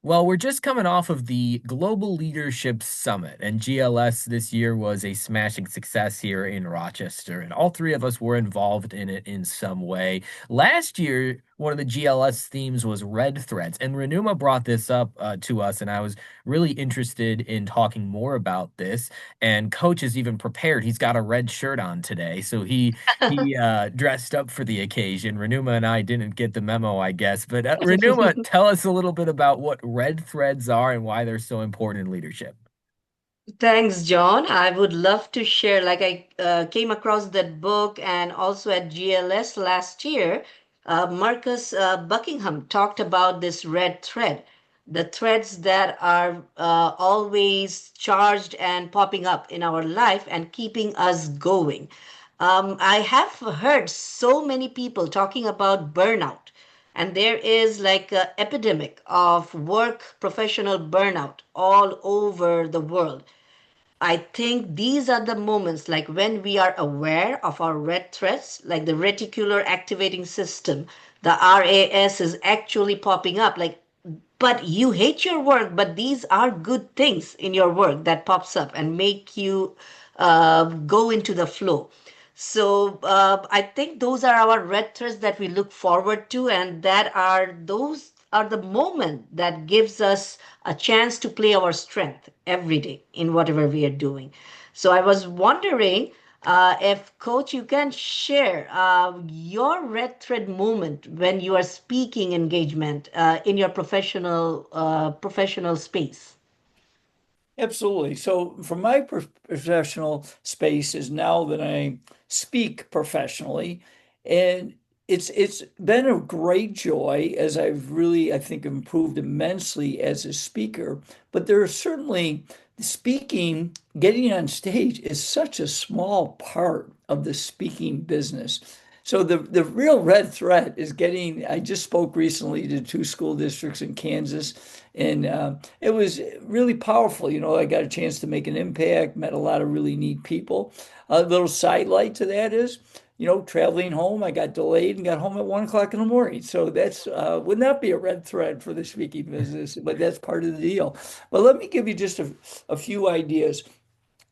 Well, we're just coming off of the Global Leadership Summit, and GLS this year was a smashing success here in Rochester, and all three of us were involved in it in some way. Last year, one of the GLS themes was red threads, and Renuma brought this up to us, and I was really interested in talking more about this. And Coach is even prepared; he's got a red shirt on today, so he dressed up for the occasion. Renuma and I didn't get the memo, I guess. But Renuma, tell us a little bit about what red threads are and why they're so important in leadership. Thanks, John. I would love to share. I came across that book and also at GLS last year, Marcus Buckingham talked about this red thread, the threads that are always charged and popping up in our life and keeping us going. I have heard so many people talking about burnout, and there is like an epidemic of work professional burnout all over the world. I think these are the moments like when we are aware of our red threads, like the reticular activating system, the RAS is actually popping up. Like, but you hate your work, but these are good things in your work that pops up and make you go into the flow. So I think those are our red threads that we look forward to, and that are those are the moment that gives us a chance to play our strength every day in whatever we are doing. So I was wondering if, Coach, you can share your red thread moment when you are speaking engagement in your professional space. Absolutely. So, from my professional space is now that I speak professionally, and it's been a great joy as I've really, I think, improved immensely as a speaker. But there are certainly speaking, getting on stage is such a small part of the speaking business. So the real red thread is getting. I just spoke recently to two school districts in Kansas, and it was really powerful. I got a chance to make an impact, met a lot of really neat people. A little sidelight to that is, traveling home, I got delayed and got home at 1 o'clock in the morning. So that's would not be a red thread for the speaking business, but that's part of the deal. But let me give you just a few ideas.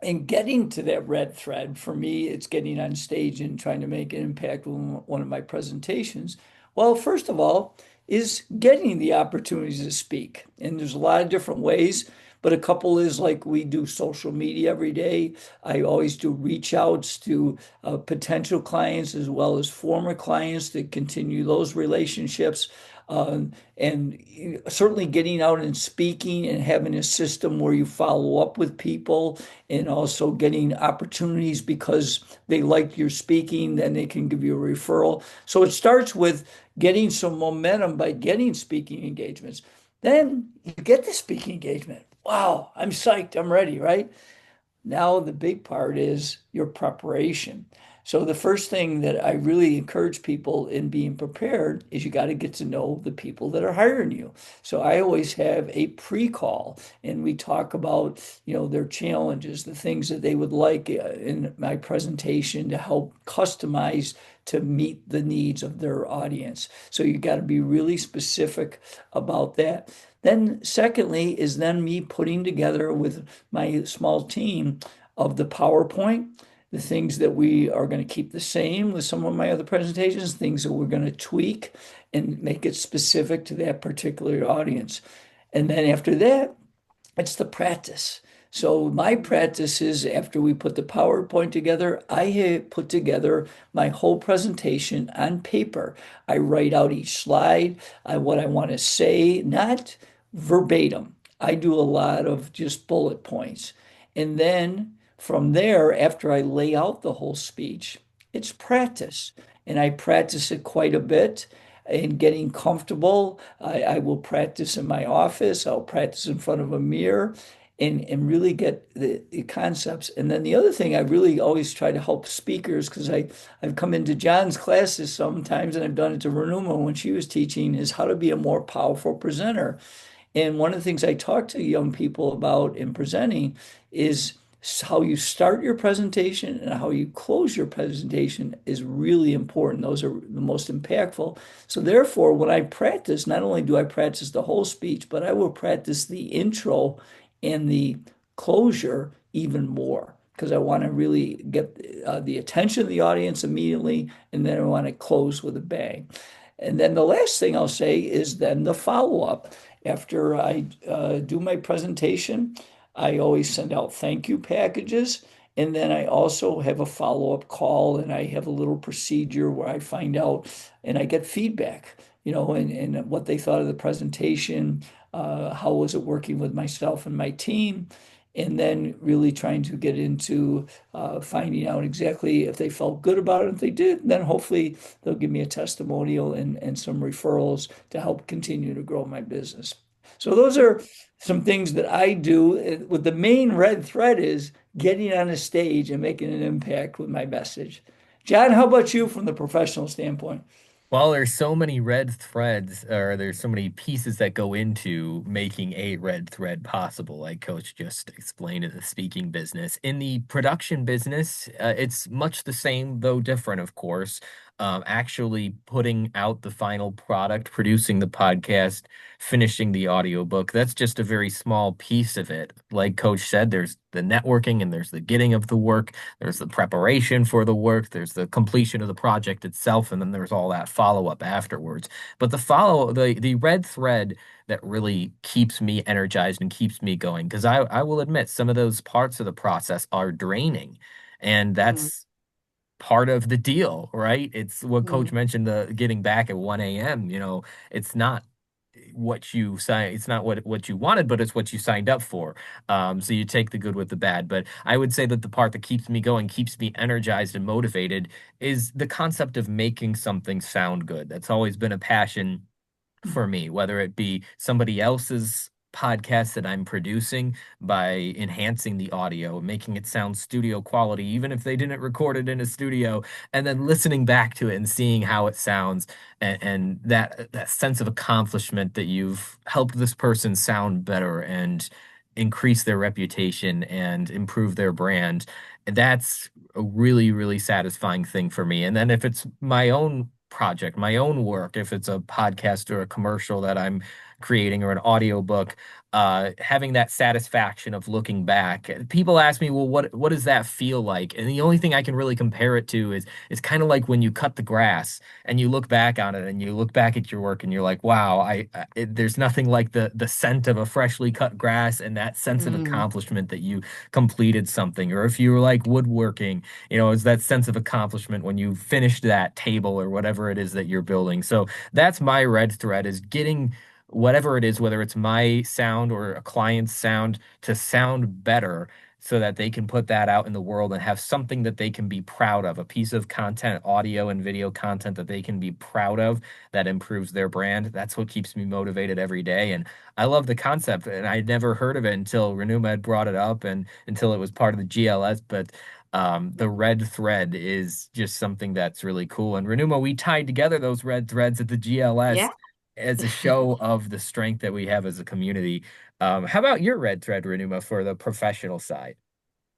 And getting to that red thread, for me, it's getting on stage and trying to make an impact with one of my presentations. Well, first of all, is getting the opportunities to speak. And there's a lot of different ways, but a couple is like we do social media every day. I always do reach outs to potential clients as well as former clients to continue those relationships. And certainly getting out and speaking and having a system where you follow up with people and also getting opportunities because they like your speaking, then they can give you a referral. So it starts with getting some momentum by getting speaking engagements. Then you get the speaking engagement. Wow, I'm psyched, I'm ready, right? Now, the big part is your preparation. So, the first thing that I really encourage people in being prepared is you got to get to know the people that are hiring you. So, I always have a pre-call and we talk about, their challenges, the things that they would like in my presentation to help customize to meet the needs of their audience. So, you got to be really specific about that. Then, secondly, is then me putting together with my small team of the PowerPoint, the things that we are going to keep the same with some of my other presentations, things that we're going to tweak and make it specific to that particular audience. And then after that, it's the practice. So my practice is after we put the PowerPoint together, I put together my whole presentation on paper. I write out each slide, what I want to say, not verbatim. I do a lot of just bullet points. And then from there, after I lay out the whole speech, it's practice. And I practice it quite a bit and getting comfortable. I will practice in my office. I'll practice in front of a mirror and really get the concepts. And then the other thing I really always try to help speakers, because I've come into John's classes sometimes, and I've done it to Renuma when she was teaching, is how to be a more powerful presenter. And one of the things I talk to young people about in presenting is how you start your presentation and how you close your presentation is really important. Those are the most impactful. So therefore, when I practice, not only do I practice the whole speech, but I will practice the intro and the closure even more because I want to really get the attention of the audience immediately, and then I want to close with a bang. And then the last thing I'll say is then the follow-up. After I do my presentation, I always send out thank you packages. And then I also have a follow-up call and I have a little procedure where I find out and I get feedback, and what they thought of the presentation, how was it working with myself and my team, and then really trying to get into finding out exactly if they felt good about it. If they did, then hopefully they'll give me a testimonial and some referrals to help continue to grow my business. So those are some things that I do. With the main red thread is getting on a stage and making an impact with my message. John, how about you from the professional standpoint? Well, there's so many red threads, or there's so many pieces that go into making a red thread possible, like Coach just explained in the speaking business. In the production business, it's much the same, though different, of course. Actually putting out the final product, producing the podcast, finishing the audiobook, that's just a very small piece of it. Like Coach said, there's the networking and there's the getting of the work. There's the preparation for the work, there's the completion of the project itself, and then there's all that follow-up afterwards. But the red thread that really keeps me energized and keeps me going, because I will admit some of those parts of the process are draining. And Mm, that's part of the deal, right? It's what Coach mm, mentioned, the getting back at 1 a.m. It's not it's not what you wanted, but it's what you signed up for. So you take the good with the bad. But I would say that the part that keeps me going, keeps me energized and motivated is the concept of making something sound good. That's always been a passion for me, whether it be somebody else's podcast that I'm producing by enhancing the audio, making it sound studio quality, even if they didn't record it in a studio, and then listening back to it and seeing how it sounds, and that sense of accomplishment that you've helped this person sound better and increase their reputation and improve their brand. That's a really, really satisfying thing for me. And then if it's my own project, my own work, if it's a podcast or a commercial that I'm creating or an audiobook, having that satisfaction of looking back. People ask me, well, what does that feel like? And the only thing I can really compare it to is it's kind of like when you cut the grass and you look back on it and you look back at your work and you're like, wow, there's nothing like the scent of a freshly cut grass and that sense of mm, accomplishment that you completed something. Or if you were like woodworking, it's that sense of accomplishment when you finished that table or whatever it is that you're building. So that's my red thread, is getting whatever it is, whether it's my sound or a client's sound, to sound better so that they can put that out in the world and have something that they can be proud of, a piece of content, audio and video content that they can be proud of, that improves their brand. That's what keeps me motivated every day. And I love the concept, and I'd never heard of it until Renuma had brought it up and until it was part of the GLS. But the red thread is just something that's really cool. And Renuma, we tied together those red threads at the GLS yeah. as a show of the strength that we have as a community. How about your red thread, Renuma, for the professional side?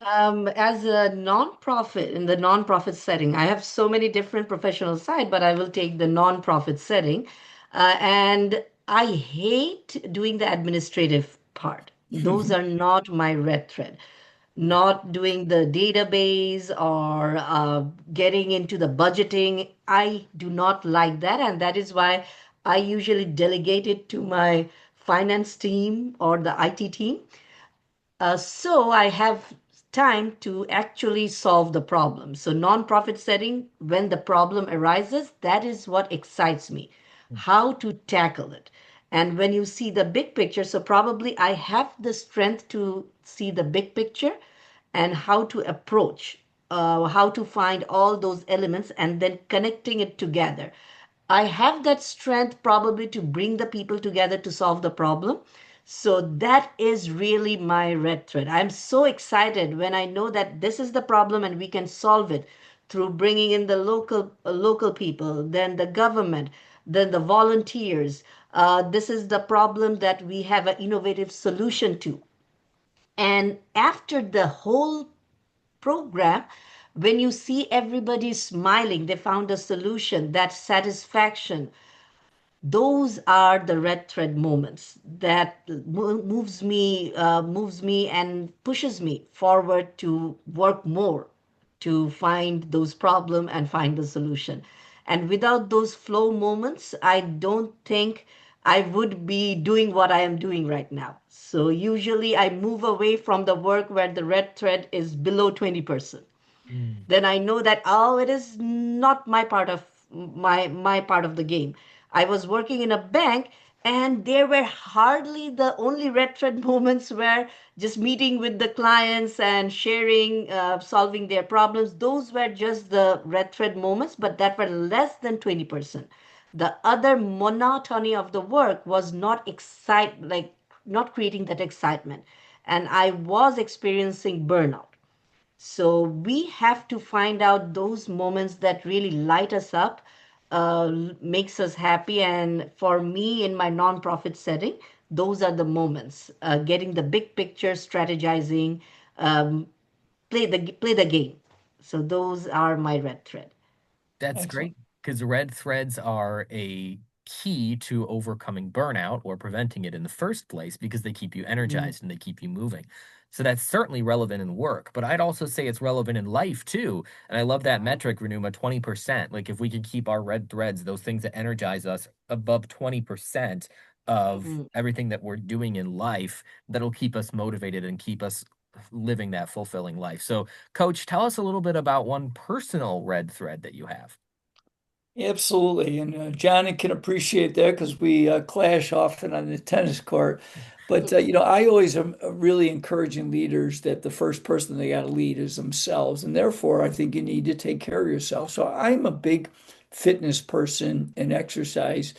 As a nonprofit, in the nonprofit setting, I have so many different professional side, but I will take the nonprofit setting. And I hate doing the administrative part. Those are not my red thread. Not doing the database or getting into the budgeting. I do not like that. And that is why I usually delegate it to my finance team or the IT team. So I have time to actually solve the problem. So nonprofit setting, when the problem arises, that is what excites me, how to tackle it. And when you see the big picture, so probably I have the strength to see the big picture and how to approach, how to find all those elements and then connecting it together. I have that strength probably to bring the people together to solve the problem. So that is really my red thread. I'm so excited when I know that this is the problem and we can solve it through bringing in the local people, then the government, then the volunteers. This is the problem that we have an innovative solution to. And after the whole program, when you see everybody smiling, they found a solution, that satisfaction, those are the red thread moments that moves me and pushes me forward to work more to find those problem and find the solution. And without those flow moments, I don't think I would be doing what I am doing right now. So usually I move away from the work where the red thread is below 20%. Mm. Then I know that, oh, it is not my part of my part of the game. I was working in a bank, and there were hardly, the only red thread moments were just meeting with the clients and sharing, solving their problems. Those were just the red thread moments, but that were less than 20%. The other monotony of the work was not not creating that excitement, and I was experiencing burnout. So we have to find out those moments that really light us up, makes us happy. And for me, in my nonprofit setting, those are the moments. Getting the big picture, strategizing, um, play the game. So those are my red thread. That's Excellent. great because red threads are a key to overcoming burnout or preventing it in the first place because they keep you Mm. energized and they keep you moving. So that's certainly relevant in work, but I'd also say it's relevant in life too. And I love that metric, Renuma, 20%. Like if we can keep our red threads, those things that energize us above 20% of Mhm. everything that we're doing in life, that'll keep us motivated and keep us living that fulfilling life. So Coach, tell us a little bit about one personal red thread that you have. Absolutely. And Johnny can appreciate that because we clash often on the tennis court. But, I always am really encouraging leaders that the first person they got to lead is themselves. And therefore, I think you need to take care of yourself. So I'm a big fitness person and exercise.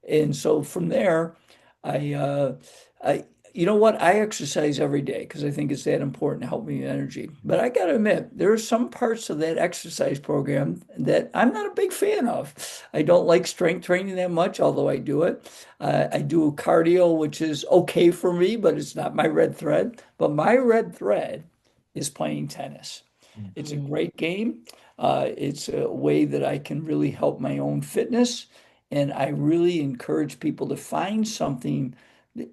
And so from there, I, uh, I, you know what? I exercise every day because I think it's that important to help me with energy. But I got to admit, there are some parts of that exercise program that I'm not a big fan of. I don't like strength training that much, although I do it. I do cardio, which is okay for me, but it's not my red thread. But my red thread is playing tennis. Mm. It's a Mm. great game. It's a way that I can really help my own fitness. And I really encourage people to find something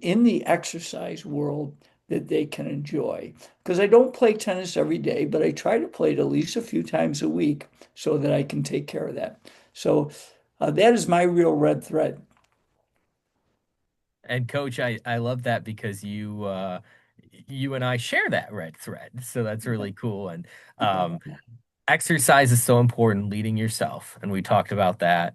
in the exercise world that they can enjoy. Because I don't play tennis every day, but I try to play it at least a few times a week so that I can take care of that. So that is my real red thread. And Coach, I love that because you and I share that red thread. So that's really cool. And um exercise is so important, leading yourself. And we talked about that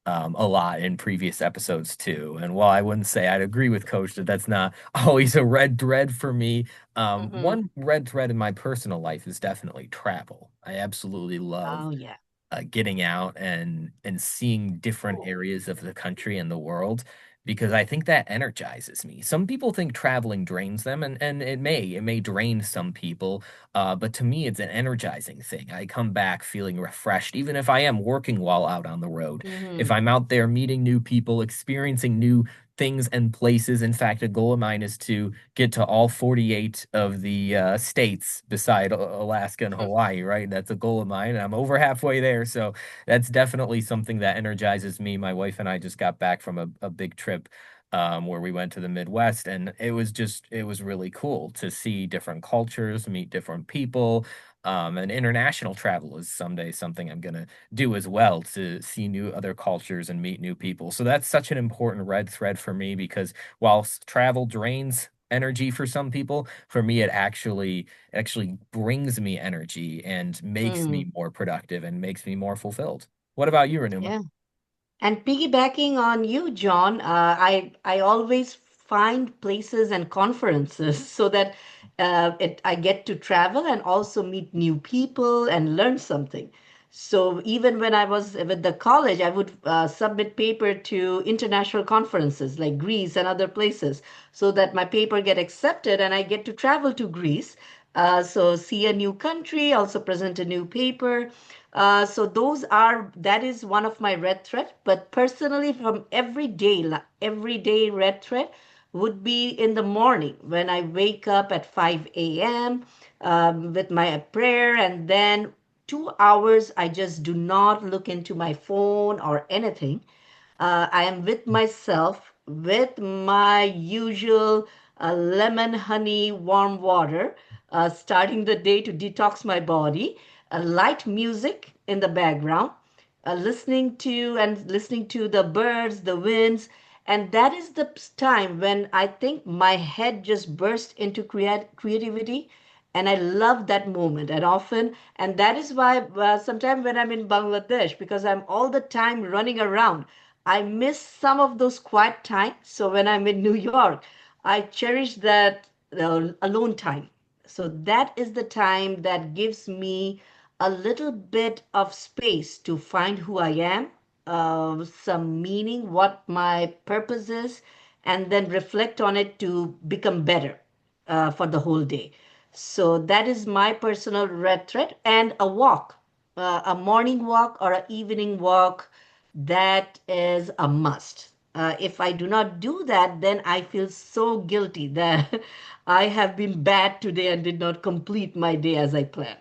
a lot in previous episodes too. And while I wouldn't say I'd agree with Coach that that's not always a red thread for me, Mhm. one red thread in my personal life is definitely travel. I absolutely love Oh, yeah. getting out and seeing different areas of the country and the world because I think that energizes me. Some people think traveling drains them, and it may drain some people, but to me, it's an energizing thing. I come back feeling refreshed, even if I am working while out on the road. If Mhm. I'm out there meeting new people, experiencing new things and places. In fact, a goal of mine is to get to all 48 of the states beside Alaska and Hawaii, right? That's a goal of mine, and I'm over halfway there. So that's definitely something that energizes me. My wife and I just got back from a big trip where we went to the Midwest, and it was really cool to see different cultures, meet different people. And international travel is someday something I'm gonna do as well to see new other cultures and meet new people. So that's such an important red thread for me because while travel drains energy for some people, for me it actually brings me energy and makes Mhm. me more productive and makes me more fulfilled. What about you, Renuma? Yeah. And piggybacking on you, John, I always find places and conferences so that I get to travel and also meet new people and learn something. So even when I was with the college, I would submit paper to international conferences like Greece and other places, so that my paper get accepted and I get to travel to Greece. So see a new country, also present a new paper. So that is one of my red thread. But personally, from everyday red thread, would be in the morning when I wake up at 5 a.m. With my prayer, and then 2 hours I just do not look into my phone or anything. I am with myself with my usual lemon, honey, warm water, starting the day to detox my body, light music in the background, listening to the birds, the winds, and that is the time when I think my head just burst into creativity, and I love that moment. And often, and that is why sometimes when I'm in Bangladesh, because I'm all the time running around, I miss some of those quiet times. So when I'm in New York, I cherish that alone time. So that is the time that gives me a little bit of space to find who I am, some meaning, what my purpose is, and then reflect on it to become better for the whole day. So that is my personal red thread. And a walk, a morning walk or an evening walk, that is a must. If I do not do that, then I feel so guilty that I have been bad today and did not complete my day as I planned.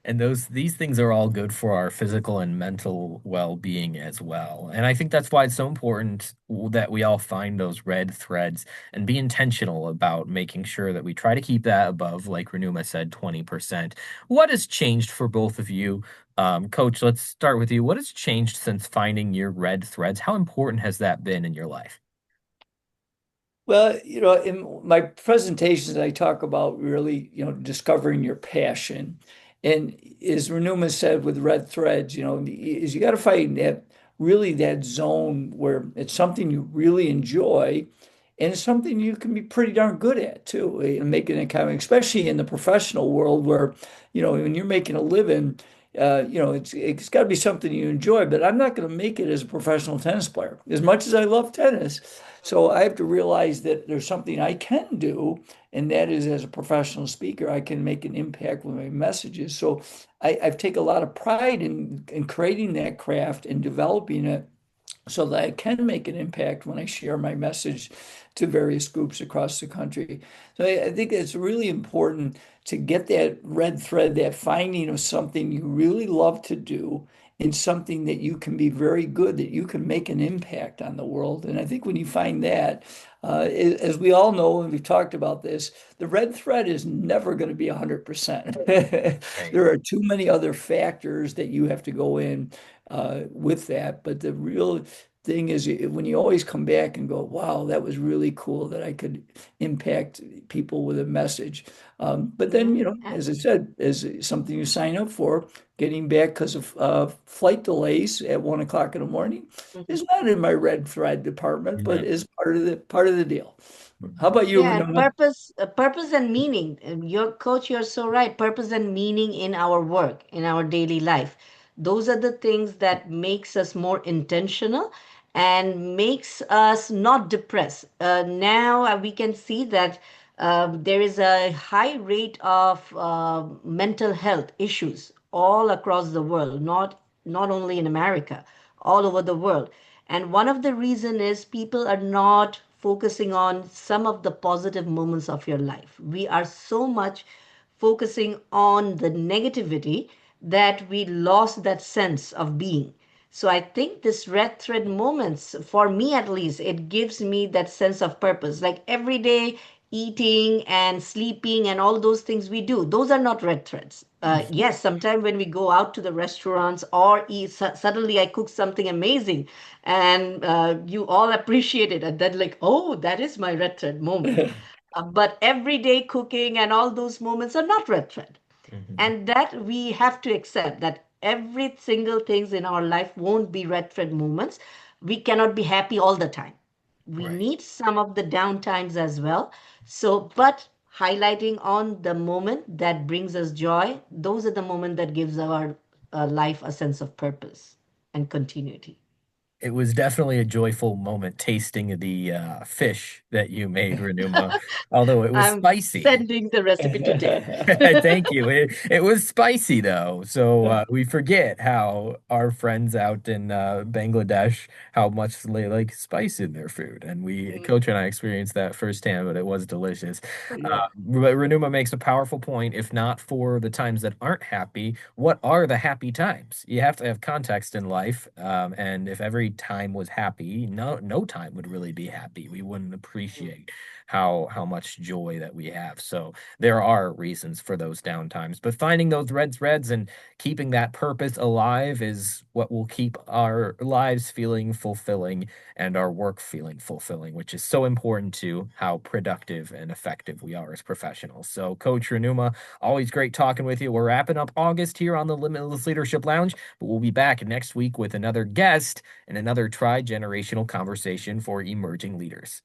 And these things are all good for our physical and mental well-being as well. And I think that's why it's so important that we all find those red threads and be intentional about making sure that we try to keep that above, like Renuma said, 20%. What has changed for both of you? Coach, let's start with you. What has changed since finding your red threads? How important has that been in your life? Well, in my presentations, I talk about really, discovering your passion. And as Renuma said with red threads, is you got to find that zone where it's something you really enjoy and it's something you can be pretty darn good at too, and making it kind of, especially in the professional world where, when you're making a living, it's got to be something you enjoy, but I'm not going to make it as a professional tennis player, as much as I love tennis. So I have to realize that there's something I can do, and that is as a professional speaker, I can make an impact with my messages. So I've taken a lot of pride in creating that craft and developing it so that I can make an impact when I share my message to various groups across the country. So I think it's really important to get that red thread, that finding of something you really love to do and something that you can be very good, that you can make an impact on the world. And I think when you find that, as we all know, and we've talked about this, the red thread is never going to be 100%. Right. There are too many other factors that you have to go in with that. But the real thing is when you always come back and go, wow, that was really cool that I could impact people with a message. But then, Yeah. as I said, as something you sign up for, getting back because of flight delays at 1 o'clock in the morning Mhm. is not in my red thread department, but Yeah. is part of the deal. How Mhm. about you, Yeah, and Renoma? purpose and meaning. Your coach, you're so right. Purpose and meaning in our work, in our daily life. Those are the things that makes us more intentional and makes us not depressed. Now we can see that there is a high rate of mental health issues all across the world, not only in America, all over the world. And one of the reason is people are not focusing on some of the positive moments of your life. We are so much focusing on the negativity that we lost that sense of being. So I think this red thread moments, for me at least, it gives me that sense of purpose. Like every day, eating and sleeping and all those things we do, those are not red threads. Yes, sometimes when we go out to the restaurants or eat, suddenly I cook something amazing and you all appreciate it. And then, like, oh, that is my red thread moment. But everyday cooking and all those moments are not red thread, Mhm. and that we have to accept that every single things in our life won't be red thread moments. We cannot be happy all the time. We Right. need some of the down times as well. So but highlighting on the moment that brings us joy, those are the moment that gives our life a sense of purpose and continuity. It was definitely a joyful moment tasting the fish that you made, Renuma, although it was I'm spicy. sending the recipe today. Thank you. It was spicy though, so we forget how our friends out in Bangladesh how much they like spice in their food, and we Mm, Coach and I experienced that firsthand, but it was delicious. Yeah. But Renuma makes a powerful point. If not for the times that aren't happy, what are the happy times? You have to have context in life, and if every time was happy, no time would really be happy. We wouldn't mm, appreciate how much joy that we have. So there are reasons for those downtimes, but finding those red threads and keeping that purpose alive is what will keep our lives feeling fulfilling and our work feeling fulfilling, which is so important to how productive and effective we are as professionals. So, Coach Renuma, always great talking with you. We're wrapping up August here on the Limitless Leadership Lounge, but we'll be back next week with another guest and another tri generational conversation for emerging leaders.